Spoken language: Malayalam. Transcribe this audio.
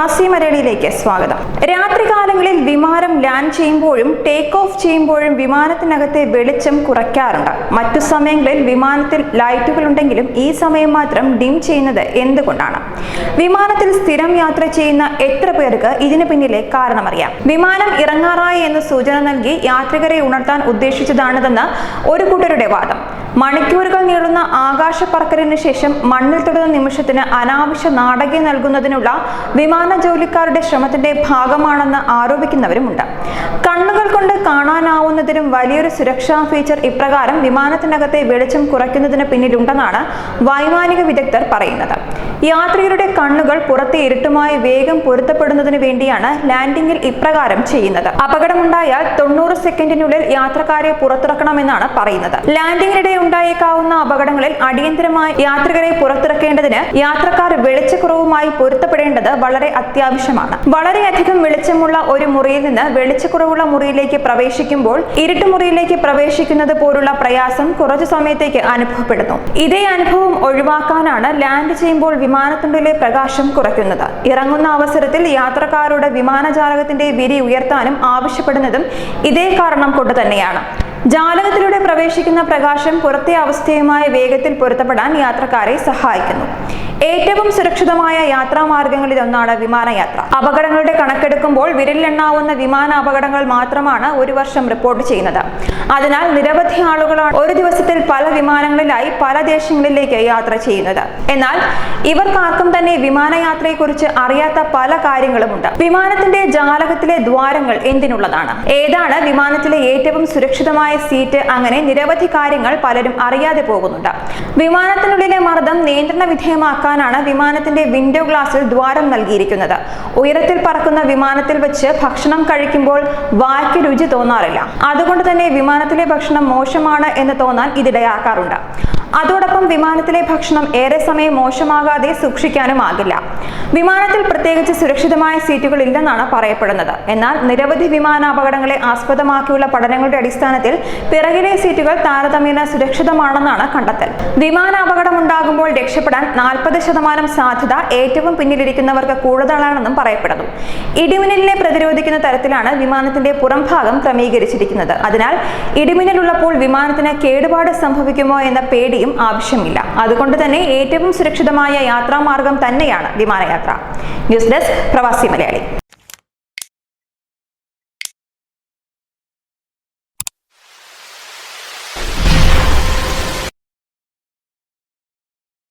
പ്രവാസി മലയാളിയിലേക്ക് സ്വാഗതം. രാത്രികാലങ്ങളിൽ വിമാനം ലാൻഡ് ചെയ്യുമ്പോഴും ടേക്ക് ഓഫ് ചെയ്യുമ്പോഴും വിമാനത്തിനകത്തെ വെളിച്ചം കുറയ്ക്കാറുണ്ട്. മറ്റു സമയങ്ങളിൽ വിമാനത്തിൽ ലൈറ്റുകൾ ഉണ്ടെങ്കിലും ഈ സമയം മാത്രം ഡിം ചെയ്യുന്നത് എന്തുകൊണ്ടാണ്? വിമാനത്തിൽ സ്ഥിരം യാത്ര ചെയ്യുന്ന എത്ര പേർക്ക് ഇതിന് പിന്നിലെ കാരണമറിയാം? വിമാനം ഇറങ്ങാറായി എന്ന് സൂചന നൽകി യാത്രികരെ ഉണർത്താൻ ഉദ്ദേശിച്ചതാണിതെന്ന് ഒരു കൂട്ടരുടെ വാദം. മണിക്കൂറുകൾ നീളുന്ന ആകാശ പറക്കലിന് ശേഷം മണ്ണിൽ തൊടുന്ന നിമിഷത്തിന് അനാവശ്യ നാടകം നൽകുന്നതിനുള്ള വിമാന ജോലിക്കാരുടെ ശ്രമത്തിന്റെ ഭാഗമാണെന്ന് ആരോപിക്കുന്നവരുമുണ്ട്. കണ്ണുകൾ കൊണ്ട് കാണാനാവുന്നതിനും വലിയൊരു സുരക്ഷാ ഫീച്ചർ ഇപ്രകാരം വിമാനത്തിനകത്തെ വെളിച്ചം കുറയ്ക്കുന്നതിന് പിന്നിലുണ്ടെന്നാണ് വൈമാനിക വിദഗ്ധർ പറയുന്നത്. യാത്രികരുടെ കണ്ണുകൾ പുറത്തെ ഇരുട്ടുമായി വേഗം പൊരുത്തപ്പെടുന്നതിന് വേണ്ടിയാണ് ലാൻഡിംഗിൽ ഇപ്രകാരം ചെയ്യുന്നത്. അപകടമുണ്ടായാൽ 90 സെക്കൻഡിനുള്ളിൽ യാത്രക്കാരെ പുറത്തിറക്കണമെന്നാണ് പറയുന്നത്. ലാൻഡിംഗിനിടെ ഉണ്ടായേക്കാവുന്ന അപകടങ്ങളിൽ അടിയന്തരമായി യാത്രികരെ പുറത്തിറക്കേണ്ടതിന് യാത്രക്കാർ വെളിച്ചക്കുറവുമായി പൊരുത്തപ്പെടേണ്ടത് വളരെ അത്യാവശ്യമാണ്. വളരെയധികം വെളിച്ചമുള്ള ഒരു മുറിയിൽ നിന്ന് വെളിച്ചക്കുറവുള്ള മുറിയിലേക്ക് പ്രവേശിക്കുമ്പോൾ ഇരുട്ടുമുറിയിലേക്ക് പ്രവേശിക്കുന്നത് പോലുള്ള പ്രയാസം കുറച്ചു സമയത്തേക്ക് അനുഭവപ്പെടുന്നു. ഇതേ അനുഭവം ഒഴിവാക്കാനാണ് ലാൻഡ് ചെയ്യുമ്പോൾ വിമാനത്തിനുള്ളിലെ പ്രകാശം കുറയ്ക്കുന്നത്. ഇറങ്ങുന്ന അവസരത്തിൽ യാത്രക്കാരുടെ വിമാനജാലകത്തിന്റെ വിരി ഉയർത്താനും ആവശ്യപ്പെടുന്നതും ഇതേ കാരണം കൊണ്ട് തന്നെയാണ്. ജാലകത്തിലൂടെ പ്രവേശിക്കുന്ന പ്രകാശം പുറത്തെ അവസ്ഥയുമായി വേഗത്തിൽ പൊരുത്തപ്പെടാൻ യാത്രക്കാരെ സഹായിക്കുന്നു. ഏറ്റവും സുരക്ഷിതമായ യാത്രാമാർഗങ്ങളിൽ ഒന്നാണ് വിമാനയാത്ര. അപകടങ്ങളുടെ കണക്കെടുക്കുമ്പോൾ വിരലിലെണ്ണാവുന്ന വിമാന അപകടങ്ങൾ മാത്രമാണ് ഒരു വർഷം റിപ്പോർട്ട് ചെയ്യുന്നത്. അതിനാൽ നിരവധി ആളുകളാണ് ഒരു ദിവസത്തിൽ പല വിമാനങ്ങളിലായി പല ദേശങ്ങളിലേക്ക് യാത്ര ചെയ്യുന്നത്. എന്നാൽ ഇവർക്കാർക്കും തന്നെ വിമാനയാത്രയെക്കുറിച്ച് അറിയാത്ത പല കാര്യങ്ങളുമുണ്ട്. വിമാനത്തിന്റെ ജാലകത്തിലെ ദ്വാരങ്ങൾ എന്തിനുള്ളതാണ്? ഏതാണ് വിമാനത്തിലെ ഏറ്റവും സുരക്ഷിതമായ സീറ്റ്? അങ്ങനെ നിരവധി കാര്യങ്ങൾ പലരും അറിയാതെ പോകുന്നുണ്ട്. വിമാനത്തിനുള്ളിലെ മർദ്ദം നിയന്ത്രണ വിധേയമാക്കാനാണ് വിമാനത്തിന്റെ വിൻഡോ ഗ്ലാസിൽ ദ്വാരം നൽകിയിരിക്കുന്നത്. ഉയരത്തിൽ പറക്കുന്ന വിമാനത്തിൽ വെച്ച് ഭക്ഷണം കഴിക്കുമ്പോൾ വായ്ക്ക് രുചി തോന്നാറില്ല. അതുകൊണ്ട് തന്നെ വിമാനത്തിലെ ഭക്ഷണം മോശമാണ് എന്ന് തോന്നാൻ ഇതിടയാക്കാറുണ്ട്. അതോടൊപ്പം വിമാനത്തിലെ ഭക്ഷണം ഏറെ സമയം മോശമാകാതെ സൂക്ഷിക്കാനുമാകില്ല. വിമാനത്തിൽ പ്രത്യേകിച്ച് സുരക്ഷിതമായ സീറ്റുകൾ ഇല്ലെന്നാണ് പറയപ്പെടുന്നത്. എന്നാൽ നിരവധി വിമാന അപകടങ്ങളെ ആസ്പദമാക്കിയുള്ള പഠനങ്ങളുടെ അടിസ്ഥാനത്തിൽ പിറകിലെ സീറ്റുകൾ താരതമ്യേന സുരക്ഷിതമാണെന്നാണ് കണ്ടെത്തൽ. വിമാന അപകടം ഉണ്ടാകുമ്പോൾ രക്ഷപ്പെടാൻ 40% സാധ്യത ഏറ്റവും പിന്നിലിരിക്കുന്നവർക്ക് കൂടുതലാണെന്നും പറയപ്പെടുന്നു. ഇടിമിന്നലിനെ പ്രതിരോധിക്കുന്ന തരത്തിലാണ് വിമാനത്തിന്റെ പുറംഭാഗം ക്രമീകരിച്ചിരിക്കുന്നത്. അതിനാൽ ഇടിമിന്നലുള്ളപ്പോൾ വിമാനത്തിന് കേടുപാട് സംഭവിക്കുമോ എന്ന പേടി ആവശ്യമില്ല. അതുകൊണ്ട് തന്നെ ഏറ്റവും സുരക്ഷിതമായ യാത്രാമാർഗം തന്നെയാണ് വിമാനയാത്ര. ന്യൂസ് ഡെസ്ക് പ്രവാസി മലയാളി.